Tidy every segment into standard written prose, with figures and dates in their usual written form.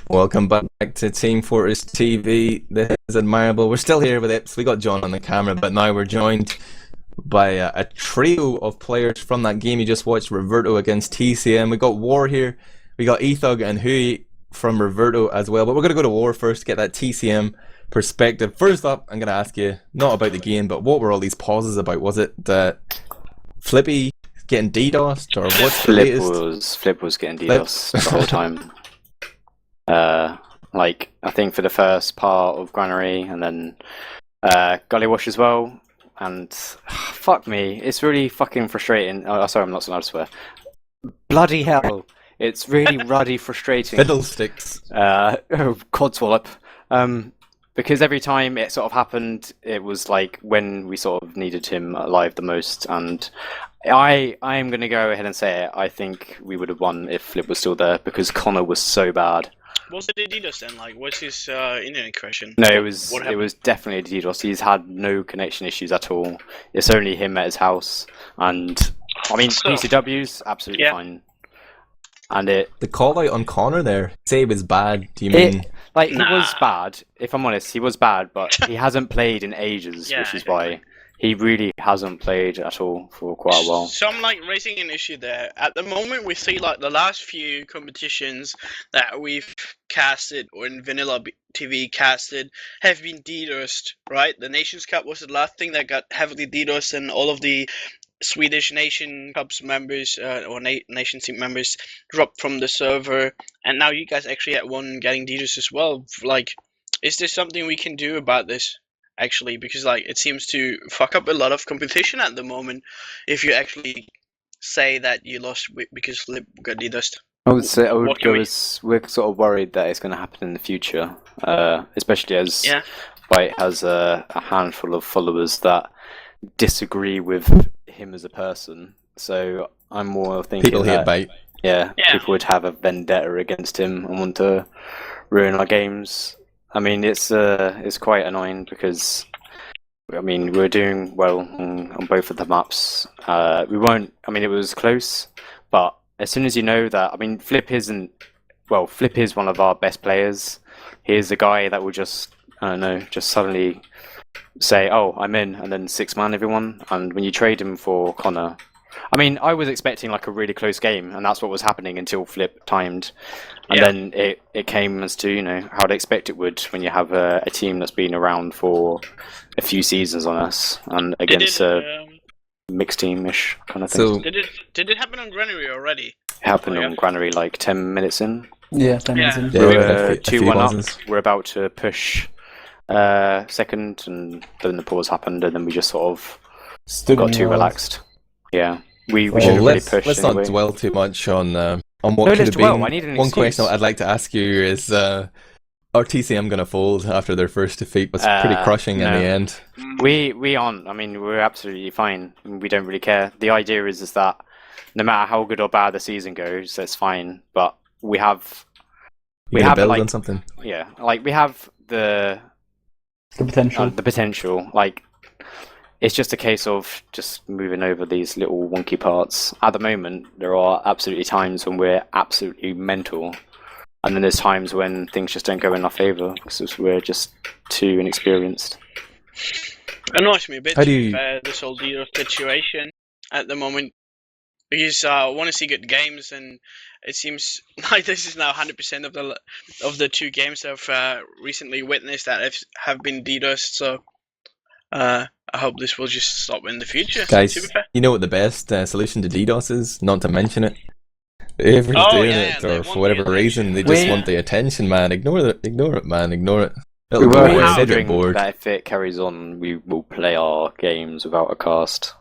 Welcome back to Team Fortress TV. This is Admirable. We're still here with Ips. We got John on the camera, but now we're joined by a trio of players from that game you just watched, Reverto against TCM. We got War here. We got Ethug and Hui from Reverto as well. But we're going to go to War first to get that TCM perspective. First up, I'm going to ask you, not about the game, but what were all these pauses about? Was it Flippy getting DDoSed, or what's the latest? Flip was getting DDoS the whole time. Like, I think for the first part of Granary, and then Gullywash as well, and fuck me, it's really fucking frustrating. Oh, sorry, I'm not allowed to swear. Bloody hell, it's really ruddy frustrating. Fiddlesticks. Codswallop. Because every time it sort of happened, it was like when we sort of needed him alive the most, and I am going to go ahead and say it. I think we would have won if Flip was still there, because Connor was so bad. Was it a DDoS then? Like, what's his internet connection? No, it was definitely a DDoS. He's had no connection issues at all. It's only him at his house, and I mean PCW's absolutely fine. And the call out on Connor there, say it was bad. Do you mean? Like, he was bad, if I'm honest, he was bad, but he hasn't played in ages, which is why he really hasn't played at all for quite a while. So I'm like raising an issue there. At the moment, we see like the last few competitions that we've casted, or in Vanilla TV casted, have been DDoSed, right? The Nations Cup was the last thing that got heavily DDoSed, and all of the Swedish Nation Cups members or Nation Team members dropped from the server, and now you guys actually had one getting DDoS as well. Like, is there something we can do about this, actually? Because like it seems to fuck up a lot of competition at the moment if you actually say that you lost because Flip got DDoSed. We're sort of worried that it's going to happen in the future, especially as Byte has a handful of followers that disagree with him as a person. So I'm more thinking people hate Byte. Yeah, people would have a vendetta against him and want to ruin our games. I mean, it's quite annoying because, I mean, we're doing well on both of the maps. We won't. I mean, it was close, but as soon as you know that, I mean, Flip is one of our best players. He's a guy that will just, I don't know, just suddenly say, "Oh, I'm in," and then 6-man everyone. And when you trade him for Connor, I mean, I was expecting like a really close game, and that's what was happening until Flip timed, and then it came as to, you know, how I'd expect it would when you have a team that's been around for a few seasons on us, and against a mixed team-ish kind of thing. So did it happen on Granary already? It happened on Granary like 10 minutes in. Yeah, 10 minutes in. We're 2-1 up. We're about to push second, and then the pause happened, and then we just sort of got too relaxed. Yeah, we should have really pushed. Let's not dwell too much on what could have been. One question I'd like to ask you is, are TCM going to fold after their first defeat? Was pretty crushing in the end. We aren't. I mean, we're absolutely fine. We don't really care. The idea is that no matter how good or bad the season goes, that's fine. But we have build like on something. Yeah, like we have the potential. The potential. Like, it's just a case of just moving over these little wonky parts. At the moment, there are absolutely times when we're absolutely mental, and then there's times when things just don't go in our favour because we're just too inexperienced. It annoys me a bit, this whole DDoS situation at the moment, because I want to see good games, and it seems like this is now 100% of the 2 games I've recently witnessed that have been DDoSed. So I hope this will just stop in the future. Guys, you know what the best solution to DDoS is? Not to mention it. Whoever's doing it, or for whatever reason, they just want the attention, man. Ignore it, man. Ignore it. We were considering that if it carries on, we will play our games without a cast.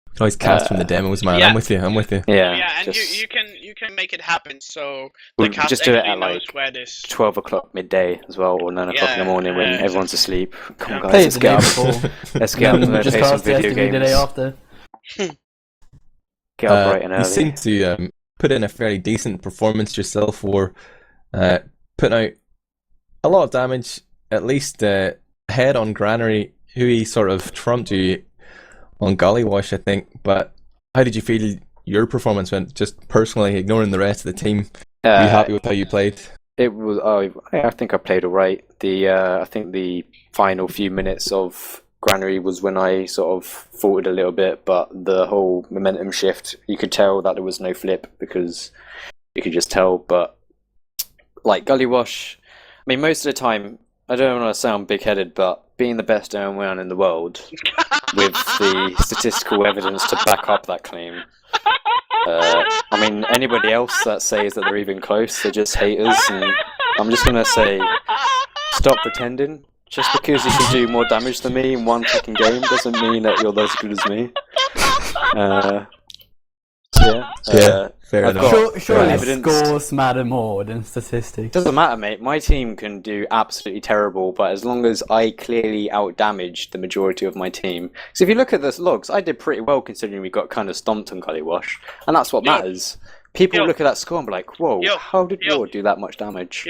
You can always cast from the demos, man. I'm with you. Yeah, and you can make it happen. So we'll just do it at like 12 o'clock midday as well, or 9 o'clock in the morning when everyone's asleep. Come on, guys, let's get up. Let's get up and play some video games. The day after. Get up bright and early. You seem to put in a fairly decent performance yourself for putting out a lot of damage, at least ahead on Granary, who he sort of trumped you on Gullywash, I think. But how did you feel your performance went, just personally, ignoring the rest of the team? Are you happy with how you played? It was. Oh, I think I played all right. I think the final few minutes of Granary was when I sort of faltered a little bit, but the whole momentum shift, you could tell that there was no flip because you could just tell. But like Gully Wash, I mean, most of the time, I don't want to sound big-headed, but being the best man in the world with the statistical evidence to back up that claim. I mean, anybody else that says that they're even close, they're just haters, and I'm just gonna say, stop pretending. Just because you can do more damage than me in one fucking game doesn't mean that you're as good as me. Fair I've enough. got Surely evidence. scores matter more than statistics. Doesn't matter, mate. My team can do absolutely terrible, but as long as I clearly outdamaged the majority of my team. Because if you look at the logs, I did pretty well considering we got kind of stomped on Gully Wash, and that's what matters. People look at that score and be like, "Whoa, how did Ward do that much damage?"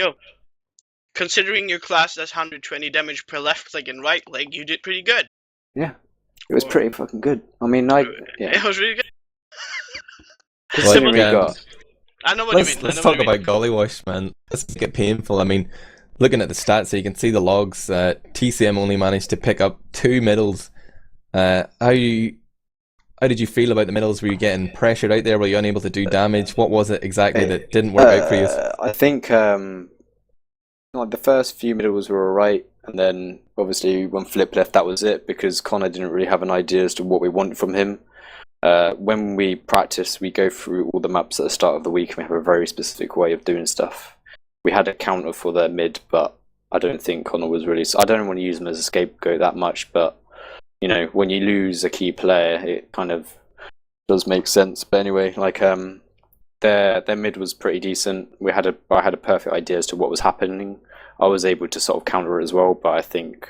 Considering your class does 120 damage per left click and right click, you did pretty good. Yeah, it was pretty fucking good. I mean, It was really good. Considering we got. I know what you mean. Let's talk about Gully Wash, man. Let's get painful. I mean, looking at the stats, so you can see the logs. TCM only managed to pick up 2 middles. How did you feel about the middles? Were you getting pressured out there? Were you unable to do damage? What was it exactly that didn't work out for you? I think like the first few middles were alright, and then obviously when Flip left, that was it because Connor didn't really have an idea as to what we wanted from him. When we practice, we go through all the maps at the start of the week and we have a very specific way of doing stuff. We had a counter for their mid, but I don't think Connor was really... I don't want to use him as a scapegoat that much, but you know, when you lose a key player, it kind of does make sense. But anyway, like their mid was pretty decent. I had a perfect idea as to what was happening. I was able to sort of counter it as well, but I think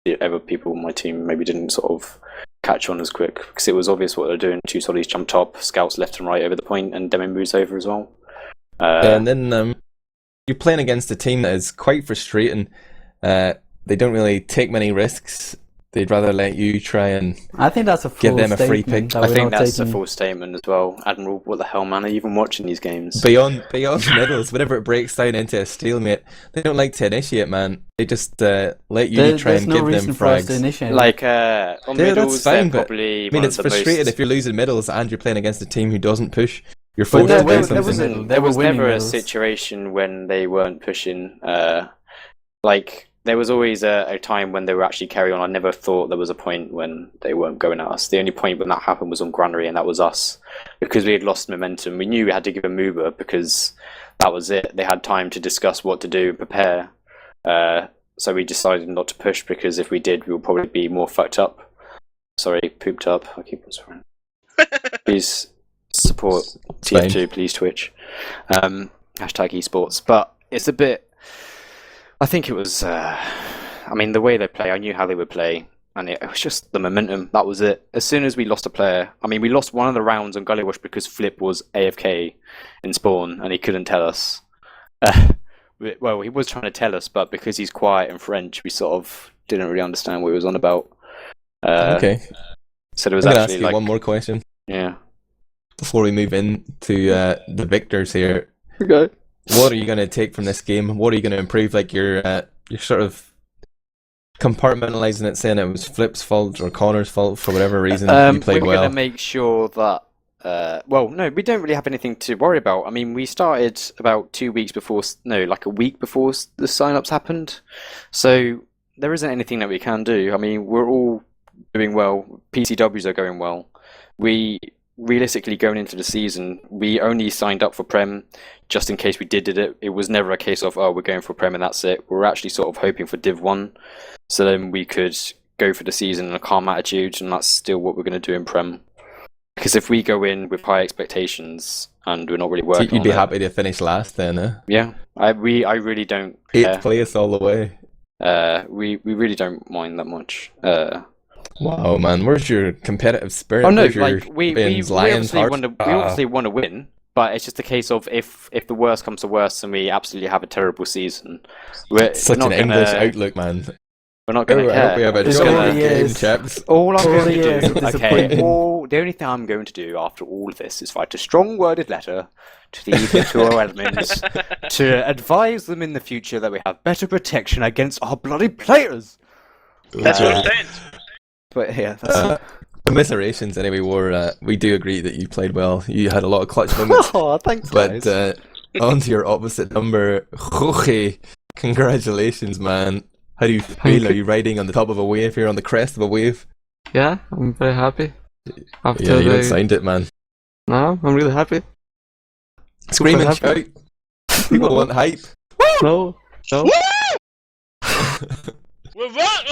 the other people on my team maybe didn't sort of catch on as quick because it was obvious what they're doing. 2 soldies jump top, scouts left and right over the point, and Demi moves over as well. And then you're playing against a team that is quite frustrating. They don't really take many risks. They'd rather let you try and I think that's a full give them a free statement pick. I think that's a full statement as well. Admirable, what the hell, man? Are you even watching these games? Beyond middles, whenever it breaks down into a stalemate, they don't like to initiate, man. They just let you try and give them frags. Like on middles, that's fine, they're probably. I mean, it's frustrated if you're losing middles and you're playing against a team who doesn't push. You're forced to do something. There was never a situation when they weren't pushing. Like there was always a time when they were actually carrying on. I never thought there was a point when they weren't going at us. The only point when that happened was on Granary, and that was us because we had lost momentum. We knew we had to give a mover because that was it. They had time to discuss what to do and prepare. So we decided not to push because if we did, we would probably be more fucked up. Sorry, pooped up. I keep on swearing. Please support TF2, please Twitch. Hashtag esports. But it's a bit... I think it was... I mean, the way they play, I knew how they would play. And it was just the momentum. That was it. As soon as we lost a player... I mean, we lost one of the rounds on Gully Wash because Flip was AFK in spawn and he couldn't tell us. Well, he was trying to tell us, but because he's quiet and French, we sort of didn't really understand what he was on about. Okay. So there was I'm actually ask you one more question. Yeah. Before we move into the victors here. Okay. What are you going to take from this game? What are you going to improve? Like you're sort of compartmentalizing it, saying it was Flip's fault or Connor's fault for whatever reason. You played well. We're going to make sure that. Well, no, we don't really have anything to worry about. I mean, we started about 2 weeks before. No, like a week before the sign-ups happened. So there isn't anything that we can do. I mean, we're all doing well. PCWs are going well. We realistically going into the season, we only signed up for Prem just in case we did it. It was never a case of, oh, we're going for Prem and that's it. We're actually sort of hoping for Div 1 so then we could go for the season in a calm attitude, and that's still what we're going to do in Prem. Because if we go in with high expectations and we're not really working you'd be happy to finish last then, eh? Yeah, I really don't care. 8th place all the way. We really don't mind that much. Wow, man, where's your competitive spirit? Oh no, where's like your we obviously want to win, but it's just a case of if the worst comes to worst and we absolutely have a terrible season, we're such not an English outlook, man. We're not going to I care. hope we have a I'm just jolly gonna- good game, chaps. All I'm going to yes, do, okay, disappointing. the only thing I'm going to do after all of this is write a strong-worded letter to the ETF2L admins to advise them in the future that we have better protection against our bloody players. That's what I'm saying. But yeah, that's... Commiserations anyway, War. We do agree that you played well. You had a lot of clutch moments. Oh, thanks, But guys. on to your opposite number, Jorge. Congratulations, man. How do you feel? Are you riding on the top of a wave here, on the crest of a wave? Yeah, I'm very happy. After Yeah, you the... don't signed it, man. No, I'm really happy. Scream and happy. shout. People want hype. No, no.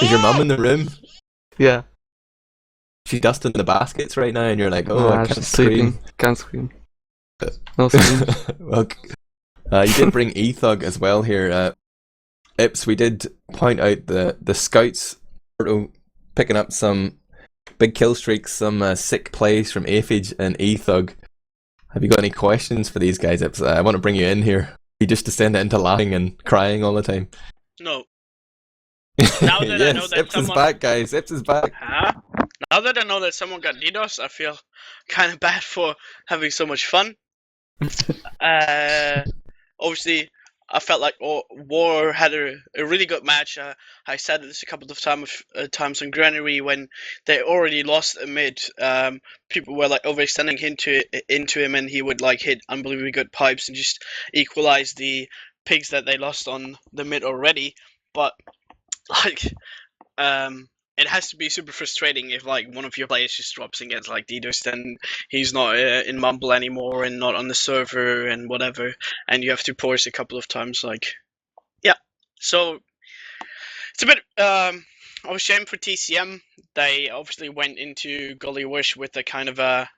Is your mum in the room? Yeah. She's dusting the baskets right now, and you're like, oh, Nah, I can't she's scream. sleeping. Can't scream. No scream. Well, you did bring Ethug as well here. Ips, we did point out the scouts picking up some big kill streaks, some sick plays from Aphage and Ethug. Have you got any questions for these guys, Ips? I want to bring you in here. You just descend into laughing and crying all the time. No. Now that I know Yes, that Ips is someone- back, guys. Ips is back. Huh? Now that I know that someone got DDoS, I feel kind of bad for having so much fun. Obviously, I felt like War had a really good match. I said this a couple of times on Granary when they already lost a mid. People were like overextending into him, and he would like hit unbelievably good pipes and just equalize the pigs that they lost on the mid already. But like, it has to be super frustrating if like one of your players just drops and gets like DDoS, and he's not in Mumble anymore and not on the server and whatever, and you have to pause a couple of times. Like, yeah, so it's a bit of a shame for TCM. They obviously went into Golly Wish with a kind of a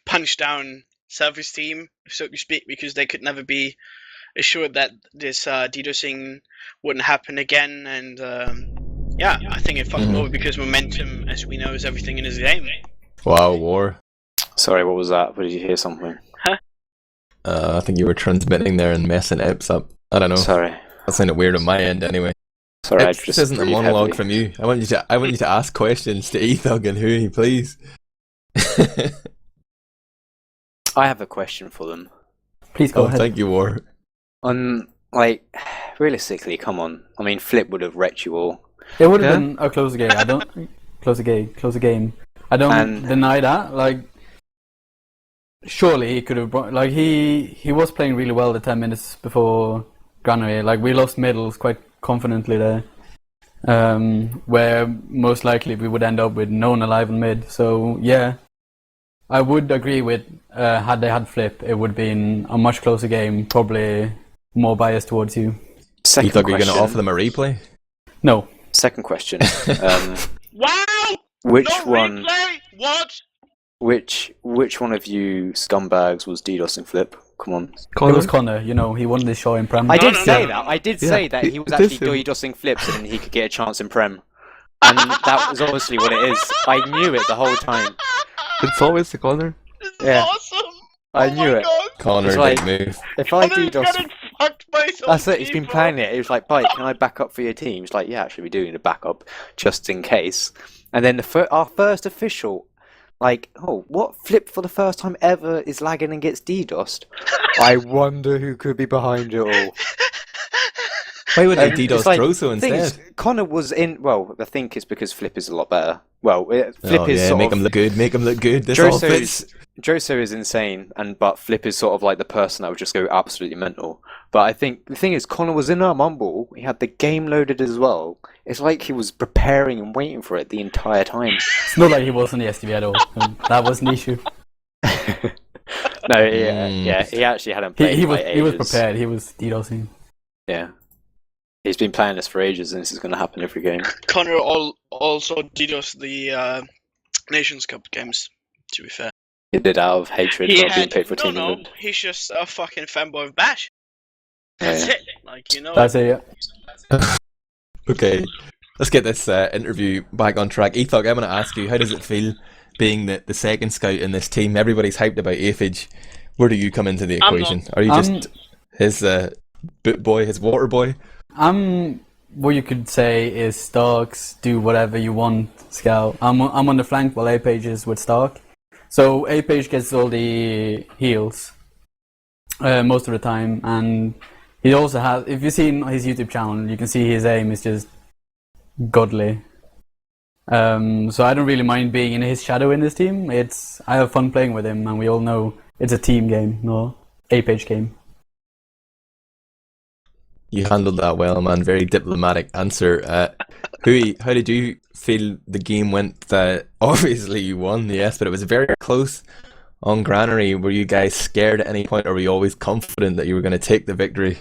punch down self-esteem, so to speak, because they could never be assured that this DDoSing wouldn't happen again, and yeah, I think it fucked them over because momentum, as we know, is everything in this game. Wow, War. Sorry, what was that? Did you hear something? I think you were transmitting there and messing Ips up. I don't know. Sorry. That sounded weird on my end anyway. Sorry, Ips, this isn't a breathed monologue heavily. from you. I want you to ask questions to Ethug and Hui, please. I have a question for them. Please go Oh, ahead. thank you, War. Like, realistically, come on. I mean, Flip would have wrecked you all. It would have Yeah. been a closer game. I don't closer game. I don't And- deny that. Like, surely he could have brought. Like, he was playing really well the 10 minutes before Granary. Like, we lost middles quite confidently there, where most likely we would end up with no one alive in mid. So yeah, I would agree with had they had Flip, it would have been a much closer game. Probably more biased towards you. Second Ethug, are you going question. to offer them a replay? No. Second question. Wow! Which No one? replay? What? Which one of you scumbags was DDoSing Flip? Come on. It was Connor, you know, he won this show in Prem. I did no, say no, that. no. I did Yeah, say that he was it is actually him. DDoSing Flips and he could get a chance in Prem. And that was obviously what it is. I knew it the whole time. It's always the corner. This is Yeah. awesome! I Oh knew my it. God. Connor, It's like- big move. If I Connor's DDoS... getting fucked by some That's it, he's been people. planning it. It was like, Bite, can I back up for your team? He's like, yeah, actually, we do need a backup, just in case. And then our first official, like, oh, what Flip for the first time ever is lagging and gets DDoSed? I wonder who could be behind it all. Why would they And DDoS it's like, Troso thing is, instead? Connor was in. Well, I think it's because Flip is a lot better. Well, Flip Oh, is yeah, sort make of. him look good. Make him look good. This all fits. Joso is insane, but Flip is sort of like the person that would just go absolutely mental. But I think the thing is, Connor was in our mumble. He had the game loaded as well. It's like he was preparing and waiting for it the entire time. It's not like he was on the STV at all. That was an issue. No, yeah, he actually hadn't played He for was like he was ages. prepared. He was DDoSing. Yeah, he's been playing this for ages, and this is going to happen every game. Connor also DDoS the Nations Cup games, to be fair. He did out of hatred for being paid for Team England. He's just a fucking fanboy of Bash. That's Yeah. it. Like, you know. That's it. Yeah. Okay, let's get this interview back on track. Ethog, I'm going to ask you, how does it feel being the second scout in this team? Everybody's hyped about Aphage. Where do you come into the I'm equation? Are you just his boot boy, his water boy? I'm what you could say is Starks do whatever you want, Scout. I'm on the flank while A-Page is with Stark. So A-Page gets all the heals most of the time, and he also has, if you've seen his YouTube channel, you can see his aim is just godly. So I don't really mind being in his shadow in this team. I have fun playing with him, and we all know it's a team game, no A-Page game. You handled that well, man. Very diplomatic answer. Hui, how did you feel the game went? Obviously you won, yes, but it was very close on Granary. Were you guys scared at any point, or were you always confident that you were going to take the victory?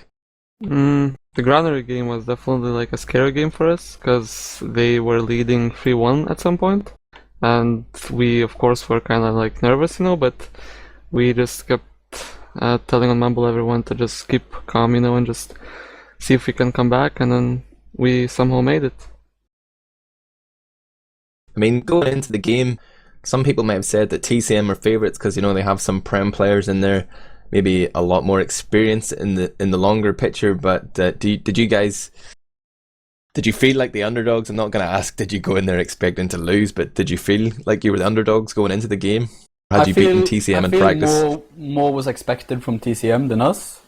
The Granary game was definitely like a scary game for us, because they were leading 3-1 at some point, and we of course were kind of like nervous, but we just kept telling on Mumble everyone to just keep calm, and just see if we can come back, and then we somehow made it. I mean, going into the game, some people might have said that TCM are favourites because they have some Prem players in there, maybe a lot more experience in the longer picture. But did you feel like the underdogs? I'm not going to ask did you go in there expecting to lose, but did you feel like you were the underdogs going into the game? Had you beaten TCM in practice? More was expected from TCM than us.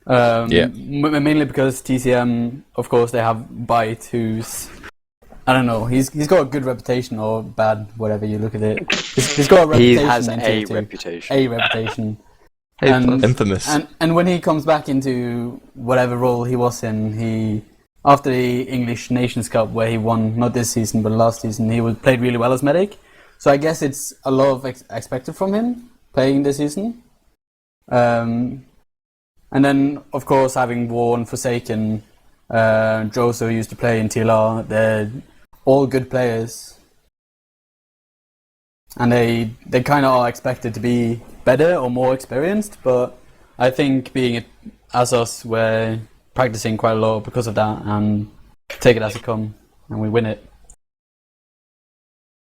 Mainly because TCM, of course, they have Byte, who's, I don't know, he's got a good reputation, or bad, whatever you look at it. He's got a reputation. He has in a Tier 2. reputation. A reputation. Infamous. And when he comes back into whatever role he was in, after the English Nations Cup, where he won, not this season, but last season, he played really well as medic. So I guess it's a lot of expected from him, playing this season. And then, of course, having Warren, Forsaken, Joseph, who used to play in TLR, they're all good players. And they kind of are expected to be better or more experienced, but I think being as us, we're practicing quite a lot because of that, and take it as it comes, and we win it.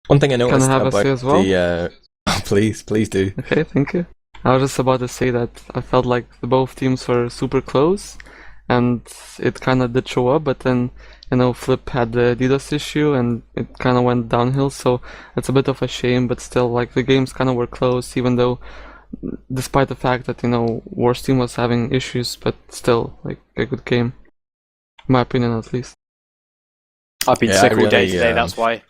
One thing I noticed Can I have about a say as well? the... please do. Okay, thank you. I was just about to say that I felt like both teams were super close, and it kind of did show up, but then, Flip had the DDoS issue, and it kind of went downhill, so it's a bit of a shame, but still, like, the games kind of were close, even though, despite the fact that, Worst team was having issues, but still, like, a good game. In my opinion, at least. I've been sick all day today, that's why.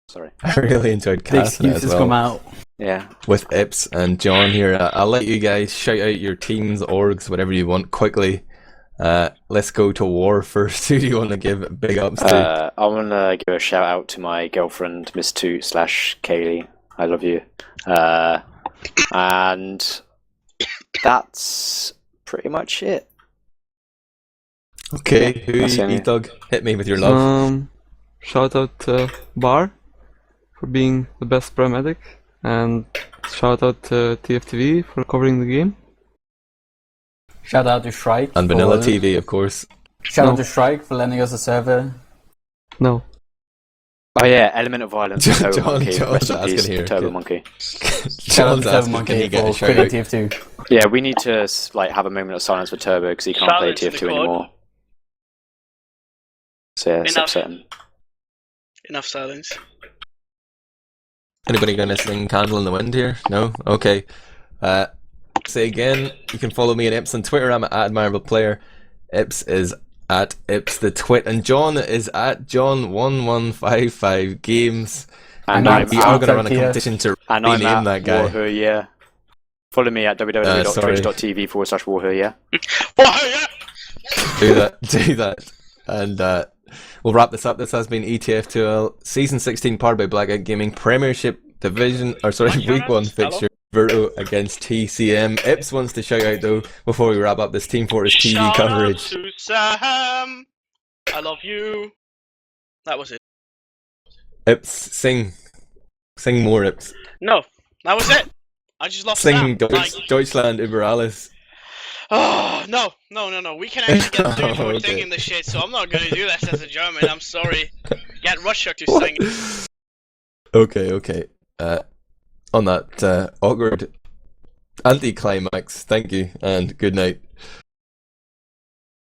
Sorry. I really enjoyed The casting it as excuses well. come out. Yeah. With Ips and John here. I'll let you guys shout out your teams, orgs, whatever you want quickly. Let's go to war first. Who do you want to give big ups to? I want to give a shout out to my girlfriend, Miss Toot / Kaylee. I love you. And that's pretty much it. Okay, That's who, it. Doug? Hit me with your love. Shout out to Bar for being the best paramedic, and shout out to TF2L for covering the game. Shout out to Shrike. And Vanilla TV, of course. Shout out to Shrike for lending us a server. No. Oh yeah, Element of Violence. John- Turbo Monkey. John's Rest in asking peace, here, Turbo okay. Monkey. Shout out to John's Turbo asking, can Monkey he get a for shout quitting out? TF2. Yeah, we need to have a moment of silence for Turbo because he can't play Silence in TF2 the code. anymore. So yeah, it's Enough. upsetting. Enough silence. Anybody gonna sing Candle in the Wind here? No? Okay. Say again, you can follow me on Ips on Twitter. I'm at Admirable Player. Ips is at Ips the Twit, and John is at John1155 Games. And No, I'm We are at, going to run a competition to and I'm rename at that guy. Warher, yeah. Follow me at www.twitch.tv/Warher, yeah. Whoa, yeah! Do that. And we'll wrap this up. This has been ETF2L Season 16 powered by BlackOut Gaming Premiership Week 1 fixture. Reverto against TCM. Ips wants to shout out though before we wrap up this Team Fortress TV Shout coverage. out to Sam. I love you. That was it. Ips, sing more, Ips. No, that was it. I just lost Sing that. Like, Deutschland über alles. oh no. We can actually get dudes who are Okay. singing the shit, so I'm not gonna do that as a German. I'm sorry. Get Russia to sing it. Okay. On that awkward anticlimax, thank you and good night.